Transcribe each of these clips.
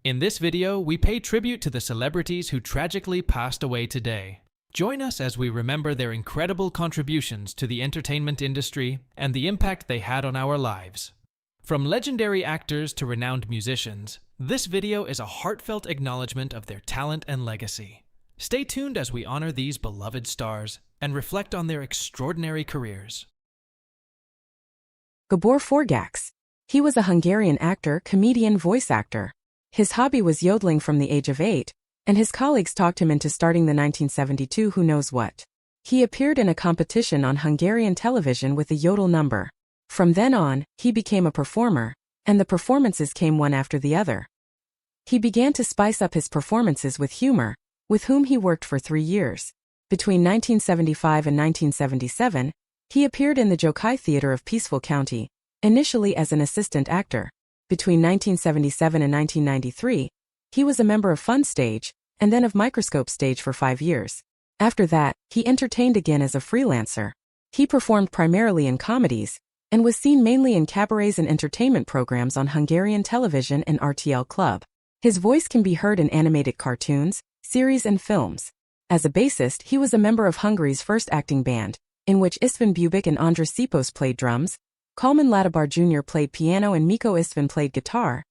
In this video, we pay tribute to the celebrities who tragically passed away today. Join us as we remember their incredible contributions to the entertainment industry and the impact they had on our lives. From legendary actors to renowned musicians, this video is a heartfelt acknowledgement of their talent and legacy. Stay tuned as we honor these beloved stars and reflect on their extraordinary careers. Gabor Forgács. He was a Hungarian actor, comedian, voice actor. His hobby was yodeling from the age of 8, and his colleagues talked him into starting the 1972 Who Knows What. He appeared in a competition on Hungarian television with a yodel number. From then on, he became a performer, and the performances came one after the other. He began to spice up his performances with humor, with whom he worked for 3 years. Between 1975 and 1977, he appeared in the Jokai Theatre of Peaceful County, initially as an assistant actor. Between 1977 and 1993, he was a member of Fun Stage, and then of Microscope Stage for 5 years. After that, he entertained again as a freelancer. He performed primarily in comedies, and was seen mainly in cabarets and entertainment programs on Hungarian television and RTL Club. His voice can be heard in animated cartoons, series and films. As a bassist, he was a member of Hungary's first acting band, in which István Bubik and András Sipos played drums, Kalman Latibar Jr. played piano and Mikko István played guitar.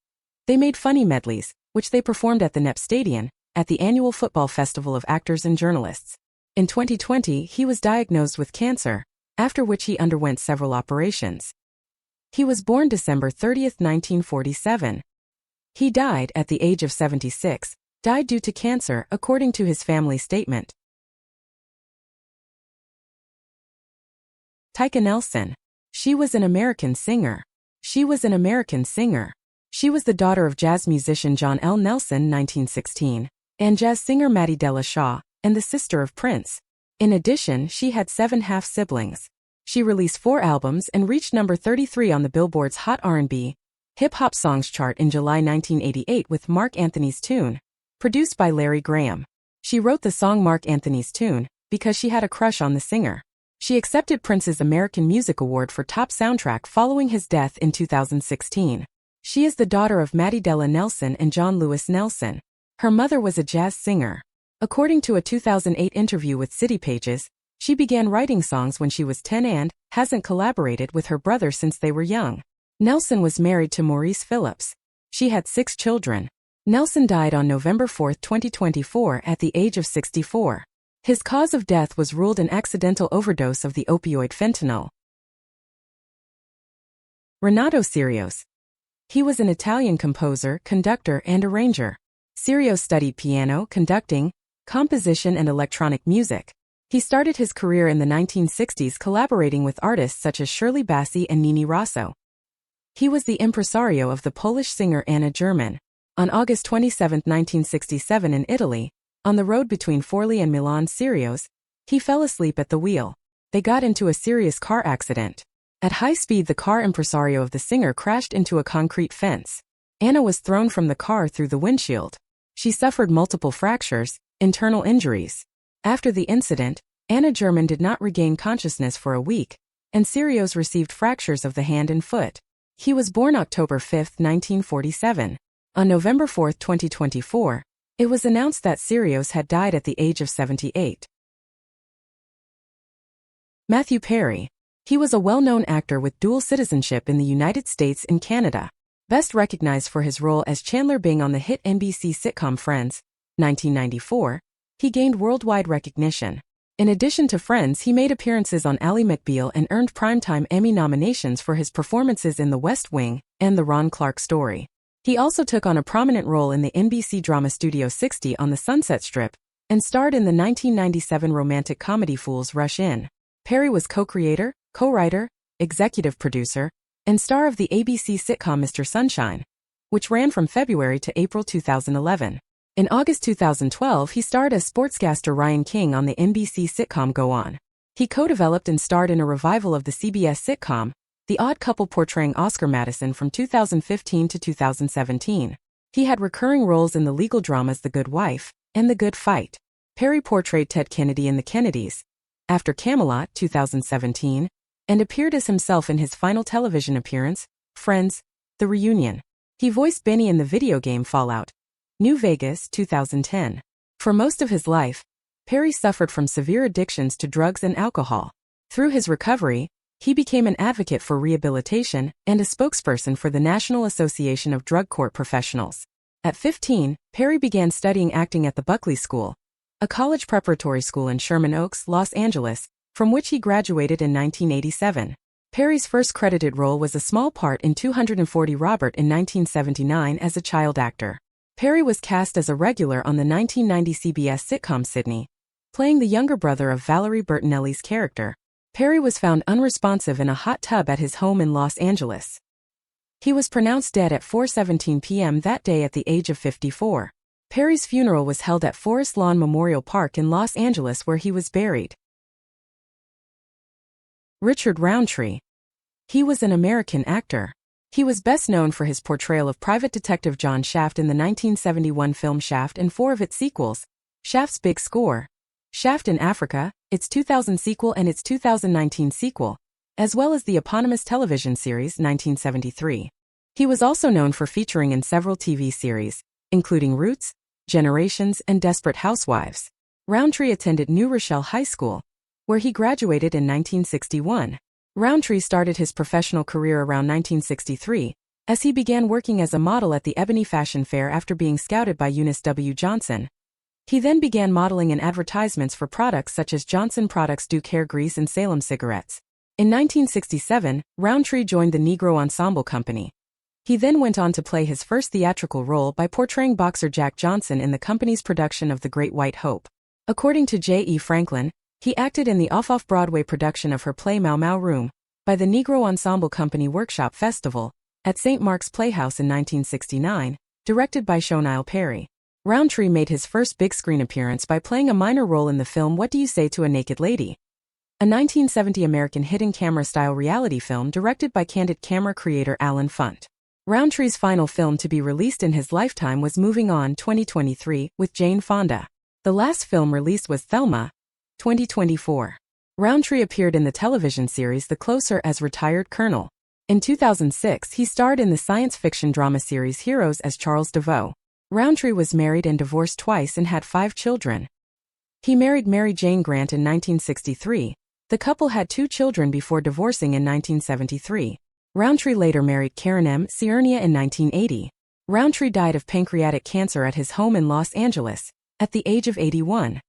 They made funny medleys, which they performed at the NEP Stadion, at the annual football festival of actors and journalists. In 2020, he was diagnosed with cancer, after which he underwent several operations. He was born December 30, 1947. He died at the age of 76, died due to cancer, according to his family statement. Taan Nelson. She was an American singer. She was an American singer. She was the daughter of jazz musician John L. Nelson 1916, and jazz singer Matty Della Shaw, and the sister of Prince. In addition, she had 7 half-siblings. She released 4 albums and reached number 33 on the Billboard's Hot R&B, Hip-Hop Songs chart in July 1988 with Mark Anthony's Tune, produced by Larry Graham. She wrote the song Mark Anthony's Tune because she had a crush on the singer. She accepted Prince's American Music Award for Top Soundtrack following his death in 2016. She is the daughter of Matty Della Nelson and John Lewis Nelson. Her mother was a jazz singer. According to a 2008 interview with City Pages, she began writing songs when she was 10 and hasn't collaborated with her brother since they were young. Nelson was married to Maurice Phillips. She had 6 children. Nelson died on November 4, 2024 at the age of 64. His cause of death was ruled an accidental overdose of the opioid fentanyl. Remo Serio. He was an Italian composer, conductor, and arranger. Serio studied piano, conducting, composition, and electronic music. He started his career in the 1960s collaborating with artists such as Shirley Bassey and Nini Rosso. He was the impresario of the Polish singer Anna German. On August 27, 1967 in Italy, on the road between Forlì and Milan Serios, he fell asleep at the wheel. They got into a serious car accident. At high speed, the car impresario of the singer crashed into a concrete fence. Anna was thrown from the car through the windshield. She suffered multiple fractures, internal injuries. After the incident, Anna German did not regain consciousness for a week, and Serios received fractures of the hand and foot. He was born October 5, 1947. On November 4, 2024, it was announced that Serios had died at the age of 78. Matthew Perry. He was a well-known actor with dual citizenship in the United States and Canada. Best recognized for his role as Chandler Bing on the hit NBC sitcom Friends, 1994, he gained worldwide recognition. In addition to Friends, he made appearances on Ally McBeal and earned Primetime Emmy nominations for his performances in The West Wing and The Ron Clark Story. He also took on a prominent role in the NBC drama Studio 60 on the Sunset Strip, and starred in the 1997 romantic comedy Fools Rush In. Perry was co-creator, co-writer, executive producer, and star of the ABC sitcom Mr. Sunshine, which ran from February to April 2011. In August 2012, he starred as sportscaster Ryan King on the NBC sitcom Go On. He co-developed and starred in a revival of the CBS sitcom, The Odd Couple, portraying Oscar Madison from 2015 to 2017. He had recurring roles in the legal dramas The Good Wife and The Good Fight. Perry portrayed Ted Kennedy in The Kennedys, after Camelot 2017, and appeared as himself in his final television appearance, Friends, The Reunion. He voiced Benny in the video game Fallout, New Vegas, 2010. For most of his life, Perry suffered from severe addictions to drugs and alcohol. Through his recovery, he became an advocate for rehabilitation and a spokesperson for the National Association of Drug Court Professionals. At 15, Perry began studying acting at the Buckley School, a college preparatory school in Sherman Oaks, Los Angeles, from which he graduated in 1987. Perry's first credited role was a small part in 240 Robert in 1979 as a child actor. Perry was cast as a regular on the 1990 CBS sitcom Sydney, playing the younger brother of Valerie Bertinelli's character. Perry was found unresponsive in a hot tub at his home in Los Angeles. He was pronounced dead at 4:17 p.m. that day at the age of 54. Perry's funeral was held at Forest Lawn Memorial Park in Los Angeles, where he was buried. Richard Roundtree. He was an American actor. He was best known for his portrayal of Private Detective John Shaft in the 1971 film Shaft and four of its sequels: Shaft's Big Score, Shaft in Africa, its 2000 sequel and its 2019 sequel, as well as the eponymous television series 1973. He was also known for featuring in several TV series, including Roots, Generations, and Desperate Housewives. Roundtree attended New Rochelle High School, where he graduated in 1961. Roundtree started his professional career around 1963, as he began working as a model at the Ebony Fashion Fair after being scouted by Eunice W. Johnson. He then began modeling in advertisements for products such as Johnson Products Duke Hair Grease and Salem Cigarettes. In 1967, Roundtree joined the Negro Ensemble Company. He then went on to play his first theatrical role by portraying boxer Jack Johnson in the company's production of The Great White Hope. According to J. E. Franklin, he acted in the off-Broadway production of her play Mau Mau Room by the Negro Ensemble Company Workshop Festival at St. Mark's Playhouse in 1969, directed by Shonile Perry. Roundtree made his first big screen appearance by playing a minor role in the film What Do You Say to a Naked Lady?, a 1970 American hidden camera-style reality film directed by Candid Camera creator Alan Funt. Roundtree's final film to be released in his lifetime was Moving On 2023 with Jane Fonda. The last film released was Thelma 2024. Roundtree appeared in the television series The Closer as retired colonel. In 2006, he starred in the science fiction drama series Heroes as Charles DeVoe. Roundtree was married and divorced twice and had 5 children. He married Mary Jane Grant in 1963. The couple had 2 children before divorcing in 1973. Roundtree later married Karen M. Ciernia in 1980. Roundtree died of pancreatic cancer at his home in Los Angeles, at the age of 81.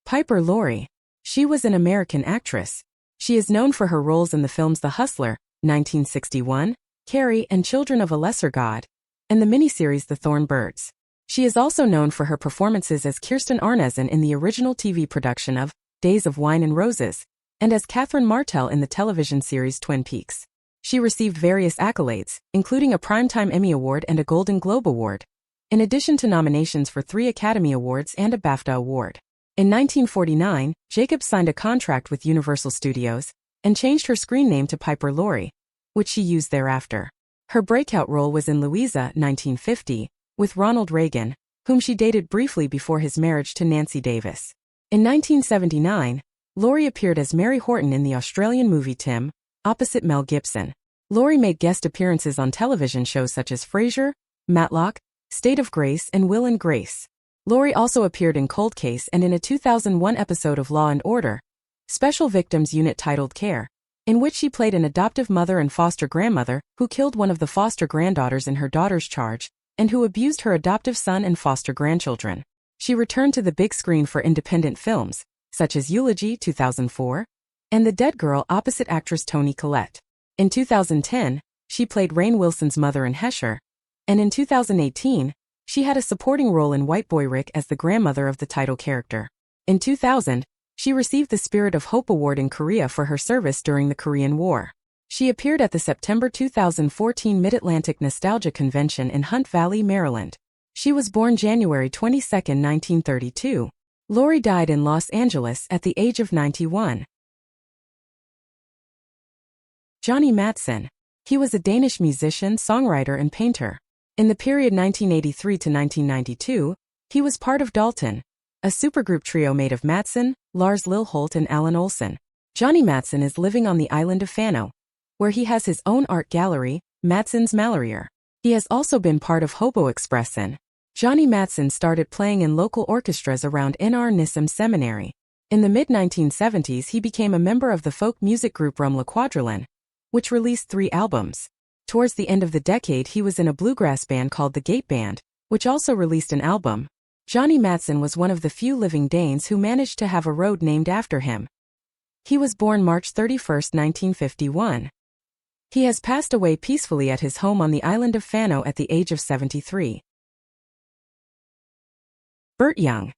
Piper Laurie. She was an American actress. She is known for her roles in the films The Hustler, 1961, Carrie and Children of a Lesser God, and the miniseries The Thorn Birds. She is also known for her performances as Kirsten Arneson in the original TV production of Days of Wine and Roses, and as Catherine Martell in the television series Twin Peaks. She received various accolades, including a Primetime Emmy Award and a Golden Globe Award, in addition to nominations for 3 Academy Awards and a BAFTA Award. In 1949, Jacobs signed a contract with Universal Studios and changed her screen name to Piper Laurie, which she used thereafter. Her breakout role was in Louisa, 1950, with Ronald Reagan, whom she dated briefly before his marriage to Nancy Davis. In 1979, Laurie appeared as Mary Horton in the Australian movie Tim, opposite Mel Gibson. Laurie made guest appearances on television shows such as Frasier, Matlock, State of Grace, and Will and Grace. Laurie also appeared in Cold Case and in a 2001 episode of Law and Order, Special Victims Unit titled Care, in which she played an adoptive mother and foster grandmother who killed one of the foster granddaughters in her daughter's charge, and who abused her adoptive son and foster grandchildren. She returned to the big screen for independent films, such as Eulogy 2004, and The Dead Girl opposite actress Toni Collette. In 2010, she played Rainn Wilson's mother in Hesher, and in 2018, she had a supporting role in White Boy Rick as the grandmother of the title character. In 2000, she received the Spirit of Hope Award in Korea for her service during the Korean War. She appeared at the September 2014 Mid-Atlantic Nostalgia Convention in Hunt Valley, Maryland. She was born January 22, 1932. Laurie died in Los Angeles at the age of 91. Johnny Matson. He was a Danish musician, songwriter, and painter. In the period 1983 to 1992, he was part of Dalton, a supergroup trio made of Madsen, Lars Lilholt, and Alan Olsen. Johnny Matson is living on the island of Fano, where he has his own art gallery, Madson's Malerier. He has also been part of Hobo Expressin. Johnny Matson started playing in local orchestras around N.R. Nissim Seminary. In the mid-1970s he became a member of the folk music group Rum La Quadrillon, which released 3 albums. Towards the end of the decade he was in a bluegrass band called the Gate Band, which also released an album. Johnny Matson was one of the few living Danes who managed to have a road named after him. He was born March 31, 1951. He has passed away peacefully at his home on the island of Fano at the age of 73. Bert Young.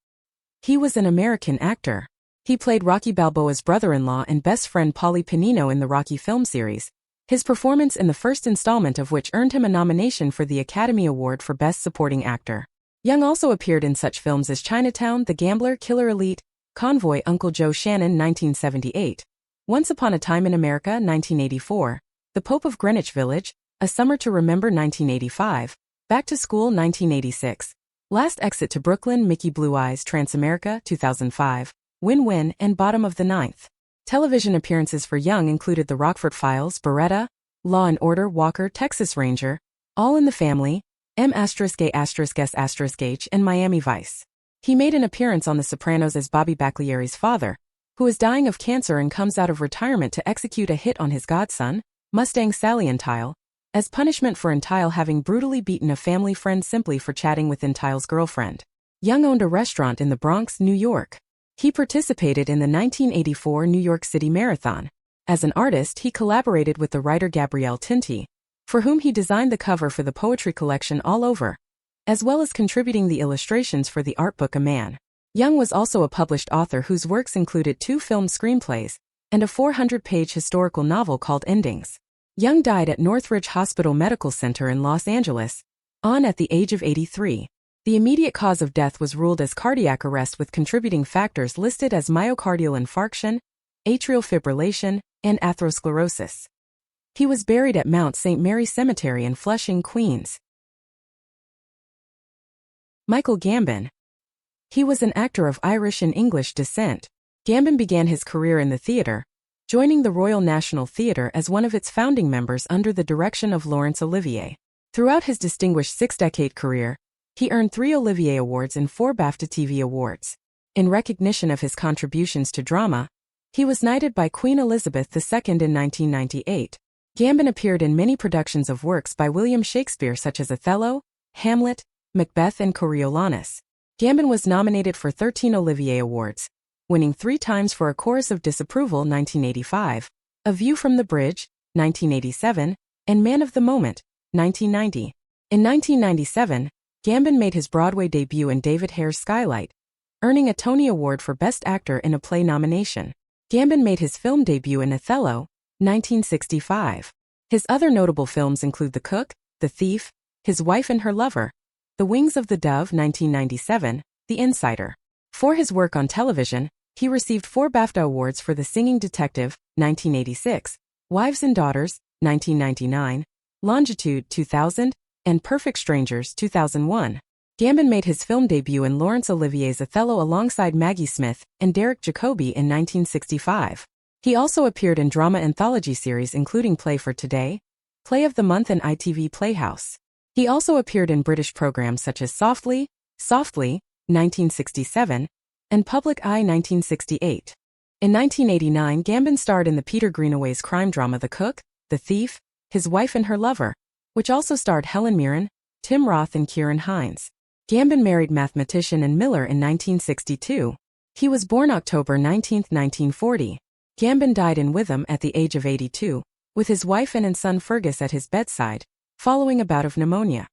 He was an American actor. He played Rocky Balboa's brother-in-law and best friend Paulie Panino in the Rocky film series, his performance in the first installment of which earned him a nomination for the Academy Award for Best Supporting Actor. Young also appeared in such films as Chinatown, The Gambler, Killer Elite, Convoy, Uncle Joe Shannon 1978, Once Upon a Time in America 1984, The Pope of Greenwich Village, A Summer to Remember 1985, Back to School 1986, Last Exit to Brooklyn, Mickey Blue Eyes, Transamerica 2005, Win-Win, and Bottom of the Ninth. Television appearances for Young included The Rockford Files, Beretta, Law and Order, Walker, Texas Ranger, All in the Family, M*A*S*H, and Miami Vice. He made an appearance on The Sopranos as Bobby Baglieri's father, who is dying of cancer and comes out of retirement to execute a hit on his godson, Mustang Sally Entile, as punishment for Entile having brutally beaten a family friend simply for chatting with Entile's girlfriend. Young owned a restaurant in the Bronx, New York. He participated in the 1984 New York City Marathon. As an artist, he collaborated with the writer Gabrielle Tinti, for whom he designed the cover for the poetry collection All Over, as well as contributing the illustrations for the art book A Man. Young was also a published author whose works included 2 film screenplays and a 400-page historical novel called Endings. Young died at Northridge Hospital Medical Center in Los Angeles, at the age of 83. The immediate cause of death was ruled as cardiac arrest with contributing factors listed as myocardial infarction, atrial fibrillation, and atherosclerosis. He was buried at Mount St. Mary Cemetery in Flushing, Queens. Michael Gambon. He was an actor of Irish and English descent. Gambon began his career in the theatre, joining the Royal National Theatre as one of its founding members under the direction of Laurence Olivier. Throughout his distinguished 6-decade career, he earned 3 Olivier Awards and 4 BAFTA TV Awards. In recognition of his contributions to drama, he was knighted by Queen Elizabeth II in 1998. Gambon appeared in many productions of works by William Shakespeare such as Othello, Hamlet, Macbeth, and Coriolanus. Gambon was nominated for 13 Olivier Awards, winning 3 times for A Chorus of Disapproval 1985, A View from the Bridge 1987, and Man of the Moment 1990. In 1997, Gambon made his Broadway debut in David Hare's Skylight, earning a Tony Award for Best Actor in a Play nomination. Gambon made his film debut in Othello 1965. His other notable films include The Cook, The Thief, His Wife and Her Lover, The Wings of the Dove 1997, The Insider. For his work on television, he received 4 BAFTA Awards for The Singing Detective 1986, Wives and Daughters 1999, Longitude 2000, and Perfect Strangers 2001. Gambon made his film debut in Laurence Olivier's Othello alongside Maggie Smith and Derek Jacobi in 1965. He also appeared in drama anthology series including Play for Today, Play of the Month, and ITV Playhouse. He also appeared in British programs such as Softly, 1967, and Public Eye 1968. In 1989, Gambon starred in the Peter Greenaway's crime drama The Cook, The Thief, His Wife and Her Lover, which also starred Helen Mirren, Tim Roth, and Kieran Hines. Gambon married mathematician Ann Miller in 1962. He was born October 19, 1940. Gambon died in Witham at the age of 82, with his wife and son Fergus at his bedside, following a bout of pneumonia.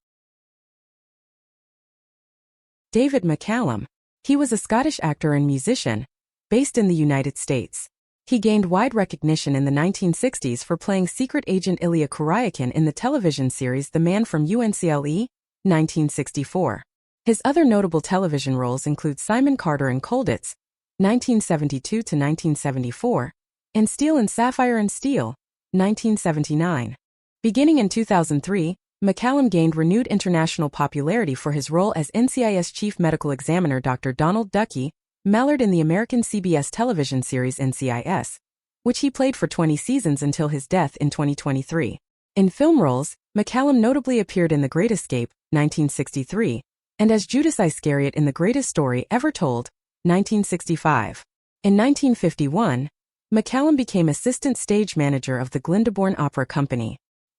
David McCallum. He was a Scottish actor and musician, based in the United States. He gained wide recognition in the 1960s for playing secret agent Ilya Kuryakin in the television series The Man from UNCLE, 1964. His other notable television roles include Simon Carter and Colditz, 1972 to 1974, and Steel and Sapphire and Steel, 1979. Beginning in 2003, McCallum gained renewed international popularity for his role as NCIS Chief Medical Examiner Dr. Donald Ducky Mallard in the American CBS television series NCIS, which he played for 20 seasons until his death in 2023. In film roles, McCallum notably appeared in The Great Escape, 1963, and as Judas Iscariot in The Greatest Story Ever Told, 1965. In 1951, McCallum became assistant stage manager of the Glyndebourne Opera Company.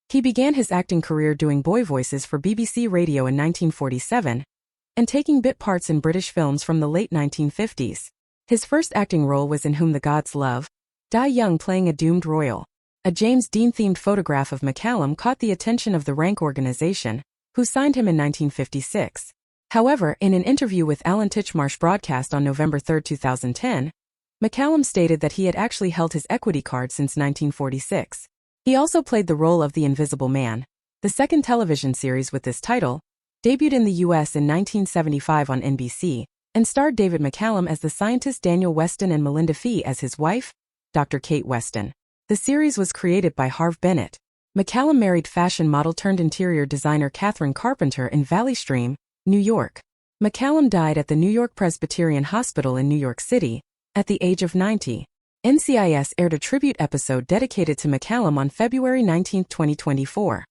He began his acting career doing boy voices for BBC Radio in 1947 and taking bit parts in British films from the late 1950s. His first acting role was in Whom the Gods Love, Die Young playing a doomed royal. A James Dean-themed photograph of McCallum caught the attention of the Rank organization, who signed him in 1956. However, in an interview with Alan Titchmarsh broadcast on November 3, 2010, McCallum stated that he had actually held his equity card since 1946. He also played the role of the Invisible Man. The second television series with this title debuted in the U.S. in 1975 on NBC, and starred David McCallum as the scientist Daniel Weston and Melinda Fee as his wife, Dr. Kate Weston. The series was created by Harve Bennett. McCallum married fashion model turned interior designer Catherine Carpenter in Valley Stream, New York. McCallum died at the New York Presbyterian Hospital in New York City at the age of 90. NCIS aired a tribute episode dedicated to McCallum on February 19, 2024.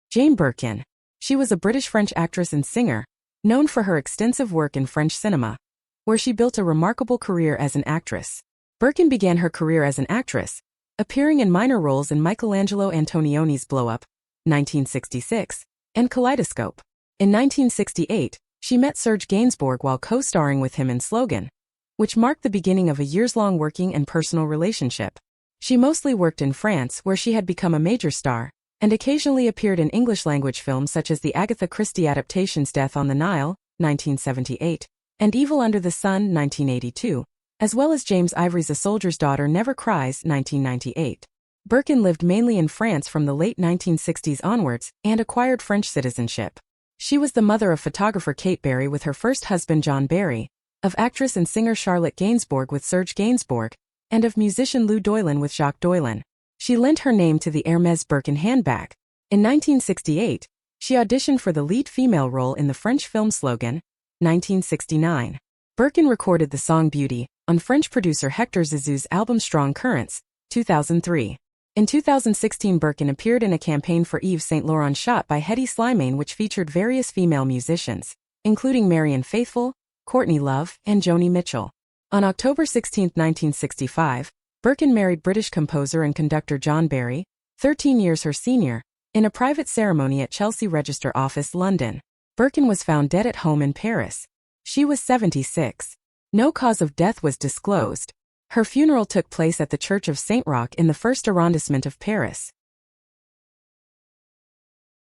Jane Birkin. She was a British-French actress and singer, known for her extensive work in French cinema, where she built a remarkable career as an actress. Birkin began her career as an actress, appearing in minor roles in Michelangelo Antonioni's Blow Up, 1966, and Kaleidoscope. In 1968, she met Serge Gainsbourg while co-starring with him in Slogan, which marked the beginning of a years-long working and personal relationship. She mostly worked in France, where she had become a major star, and occasionally appeared in English-language films such as the Agatha Christie adaptations Death on the Nile, 1978, and Evil Under the Sun, 1982, as well as James Ivory's A Soldier's Daughter Never Cries, 1998. Birkin lived mainly in France from the late 1960s onwards and acquired French citizenship. She was the mother of photographer Kate Barry with her first husband John Barry, of actress and singer Charlotte Gainsbourg with Serge Gainsbourg, and of musician Lou Doylin with Jacques Doylin. She lent her name to the Hermès Birkin handbag. In 1968, she auditioned for the lead female role in the French film Slogan, 1969. Birkin recorded the song Beauty on French producer Hector Zizou's album Strong Currents, 2003. In 2016, Birkin appeared in a campaign for Yves Saint Laurent shot by Hedy Slimane which featured various female musicians, including Marianne Faithfull, Courtney Love, and Joni Mitchell. On October 16, 1965, Birkin married British composer and conductor John Barry, 13 years her senior, in a private ceremony at Chelsea Register Office, London. Birkin was found dead at home in Paris. She was 76. No cause of death was disclosed. Her funeral took place at the Church of Saint Roch in the first arrondissement of Paris.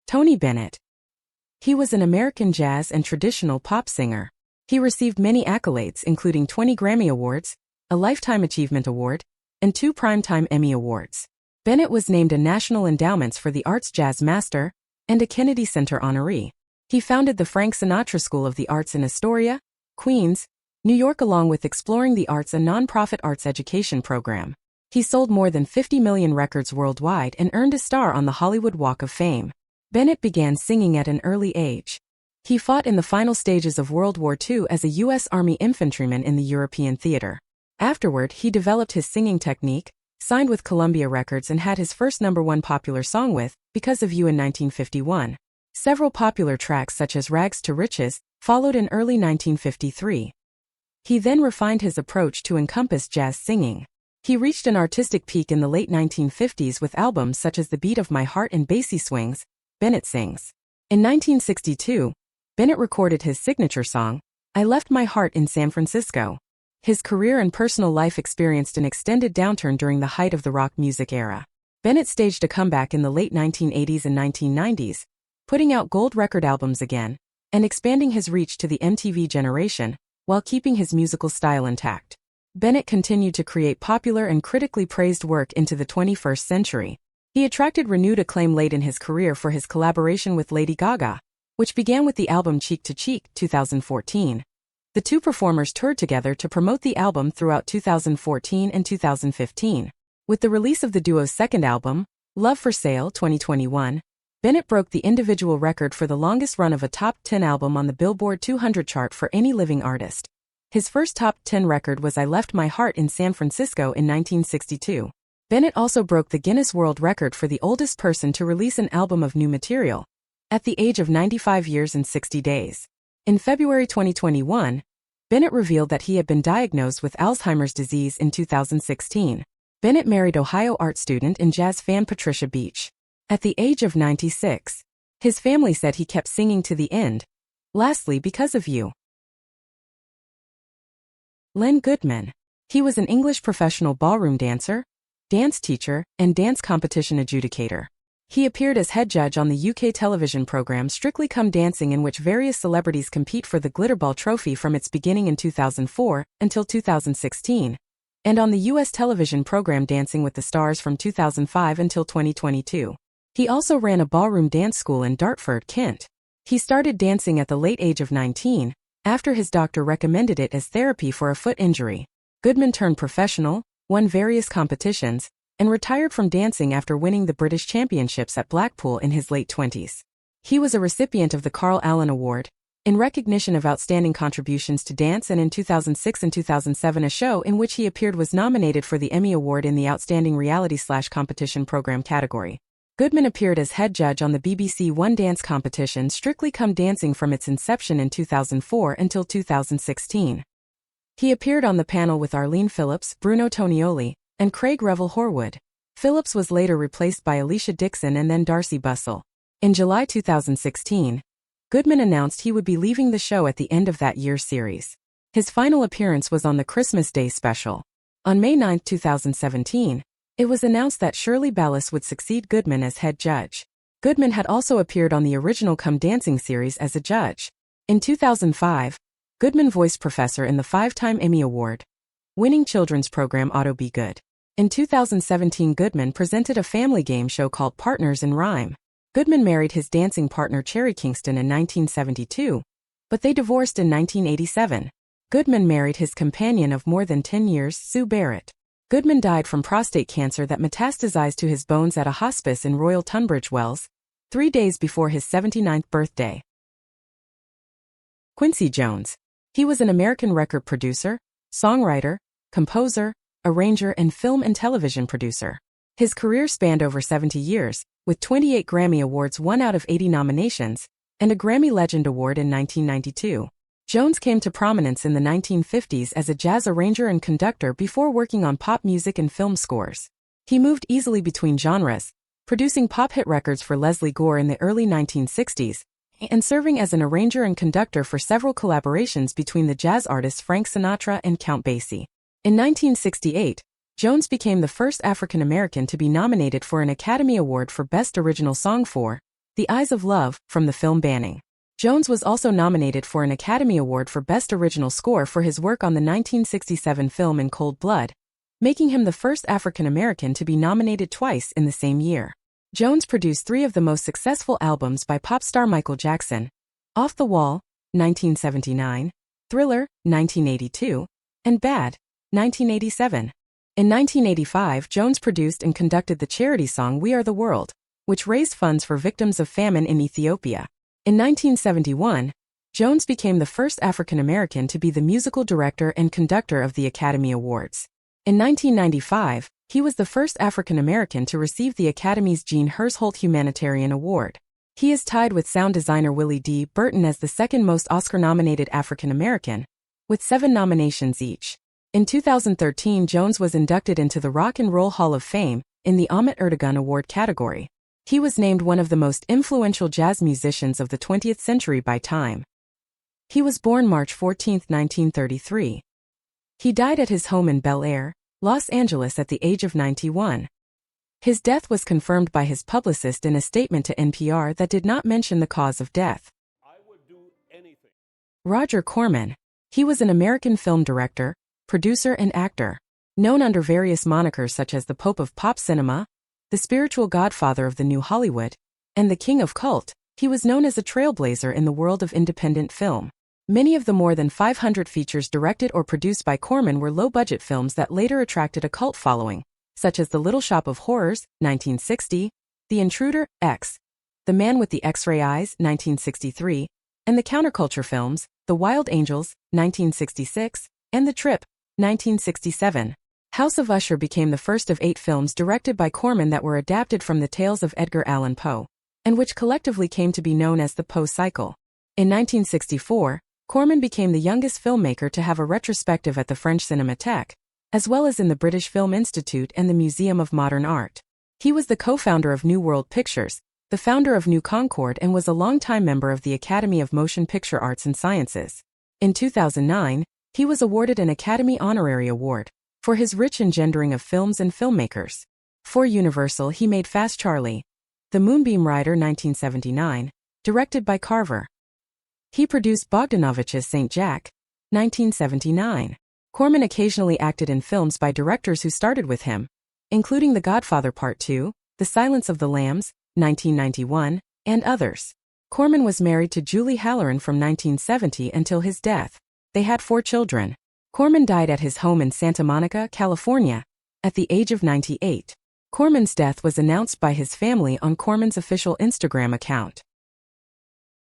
Tony Bennett. He was an American jazz and traditional pop singer. He received many accolades including 20 Grammy Awards, a Lifetime Achievement Award, and 2 Primetime Emmy Awards. Bennett was named a National Endowments for the Arts Jazz Master and a Kennedy Center honoree. He founded the Frank Sinatra School of the Arts in Astoria, Queens, New York along with Exploring the Arts, a nonprofit arts education program. He sold more than 50 million records worldwide and earned a star on the Hollywood Walk of Fame. Bennett began singing at an early age. He fought in the final stages of World War II as a U.S. Army infantryman in the European theater. Afterward, he developed his singing technique, signed with Columbia Records and had his first #1 popular song with Because of You in 1951. Several popular tracks such as Rags to Riches followed in early 1953. He then refined his approach to encompass jazz singing. He reached an artistic peak in the late 1950s with albums such as The Beat of My Heart and Bassy Swings, Bennett Sings. In 1962, Bennett recorded his signature song, I Left My Heart in San Francisco. His career and personal life experienced an extended downturn during the height of the rock music era. Bennett staged a comeback in the late 1980s and 1990s, putting out gold record albums again, and expanding his reach to the MTV generation, while keeping his musical style intact. Bennett continued to create popular and critically praised work into the 21st century. He attracted renewed acclaim late in his career for his collaboration with Lady Gaga, which began with the album Cheek to Cheek, 2014. The two performers toured together to promote the album throughout 2014 and 2015. With the release of the duo's second album, Love for Sale, 2021, Bennett broke the individual record for the longest run of a top 10 album on the Billboard 200 chart for any living artist. His first top 10 record was I Left My Heart in San Francisco in 1962. Bennett also broke the Guinness World Record for the oldest person to release an album of new material, at the age of 95 years and 60 days. In February 2021, Bennett revealed that he had been diagnosed with Alzheimer's disease in 2016. Bennett married Ohio art student and jazz fan Patricia Beach. At the age of 96, his family said he kept singing to the end. Lastly, Because of You. Len Goodman. He was an English professional ballroom dancer, dance teacher, and dance competition adjudicator. He appeared as head judge on the UK television programme Strictly Come Dancing, in which various celebrities compete for the Glitterball Trophy from its beginning in 2004 until 2016, and on the US television programme Dancing with the Stars from 2005 until 2022. He also ran a ballroom dance school in Dartford, Kent. He started dancing at the late age of 19, after his doctor recommended it as therapy for a foot injury. Goodman turned professional, won various competitions, and retired from dancing after winning the British Championships at Blackpool in his late 20s. He was a recipient of the Carl Allen Award, in recognition of outstanding contributions to dance, and in 2006 and 2007 a show in which he appeared was nominated for the Emmy Award in the Outstanding Reality/Competition Program category. Goodman appeared as head judge on the BBC One dance competition Strictly Come Dancing from its inception in 2004 until 2016. He appeared on the panel with Arlene Phillips, Bruno Tonioli, and Craig Revel Horwood. Phillips was later replaced by Alicia Dixon and then Darcy Bussell. In July 2016, Goodman announced he would be leaving the show at the end of that year's series. His final appearance was on the Christmas Day special. On May 9, 2017, it was announced that Shirley Ballas would succeed Goodman as head judge. Goodman had also appeared on the original Come Dancing series as a judge. In 2005, Goodman voiced Professor in the 5-time Emmy Award-winning children's program Auto Be Good. In 2017, Goodman presented a family game show called Partners in Rhyme. Goodman married his dancing partner Cherry Kingston in 1972, but they divorced in 1987. Goodman married his companion of more than 10 years, Sue Barrett. Goodman died from prostate cancer that metastasized to his bones at a hospice in Royal Tunbridge Wells, 3 days before his 79th birthday. Quincy Jones. He was an American record producer, songwriter, composer, arranger, and film and television producer. His career spanned over 70 years, with 28 Grammy Awards, 1 out of 80 nominations, and a Grammy Legend Award in 1992. Jones came to prominence in the 1950s as a jazz arranger and conductor before working on pop music and film scores. He moved easily between genres, producing pop hit records for Leslie Gore in the early 1960s, and serving as an arranger and conductor for several collaborations between the jazz artists Frank Sinatra and Count Basie. In 1968, Jones became the first African American to be nominated for an Academy Award for Best Original Song for The Eyes of Love from the film Banning. Jones was also nominated for an Academy Award for Best Original Score for his work on the 1967 film In Cold Blood, making him the first African American to be nominated twice in the same year. Jones produced 3 of the most successful albums by pop star Michael Jackson: Off the Wall, 1979, Thriller, 1982, and Bad, 1987. In 1985, Jones produced and conducted the charity song We Are the World, which raised funds for victims of famine in Ethiopia. In 1971, Jones became the first African American to be the musical director and conductor of the Academy Awards. In 1995, he was the first African American to receive the Academy's Jean Hersholt Humanitarian Award. He is tied with sound designer Willie D. Burton as the second most Oscar-nominated African American, with 7 nominations each. In 2013, Jones was inducted into the Rock and Roll Hall of Fame in the Ahmet Ertegun Award category. He was named one of the most influential jazz musicians of the 20th century by Time. He was born March 14, 1933. He died at his home in Bel Air, Los Angeles at the age of 91. His death was confirmed by his publicist in a statement to NPR that did not mention the cause of death. I would do anything. Roger Corman. He was an American film director, producer, and actor. Known under various monikers such as the Pope of Pop Cinema, the spiritual godfather of the New Hollywood, and the King of Cult, he was known as a trailblazer in the world of independent film. Many of the more than 500 features directed or produced by Corman were low-budget films that later attracted a cult following, such as The Little Shop of Horrors, 1960, The Intruder, X, The Man with the X-Ray Eyes, 1963, and the counterculture films, The Wild Angels, 1966, and The Trip, 1967. House of Usher became the first of 8 films directed by Corman that were adapted from the tales of Edgar Allan Poe, and which collectively came to be known as the Poe cycle. In 1964, Corman became the youngest filmmaker to have a retrospective at the French Cinémathèque, as well as in the British Film Institute and the Museum of Modern Art. He was the co-founder of New World Pictures, the founder of New Concord, and was a longtime member of the Academy of Motion Picture Arts and Sciences. In 2009, he was awarded an Academy Honorary Award for his rich engendering of films and filmmakers. For Universal, he made Fast Charlie, The Moonbeam Rider 1979, directed by Carver. He produced Bogdanovich's St. Jack, 1979. Corman occasionally acted in films by directors who started with him, including The Godfather Part 2, The Silence of the Lambs, 1991, and others. Corman was married to Julie Halloran from 1970 until his death. They had 4 children. Corman died at his home in Santa Monica, California, at the age of 98. Corman's death was announced by his family on Corman's official Instagram account.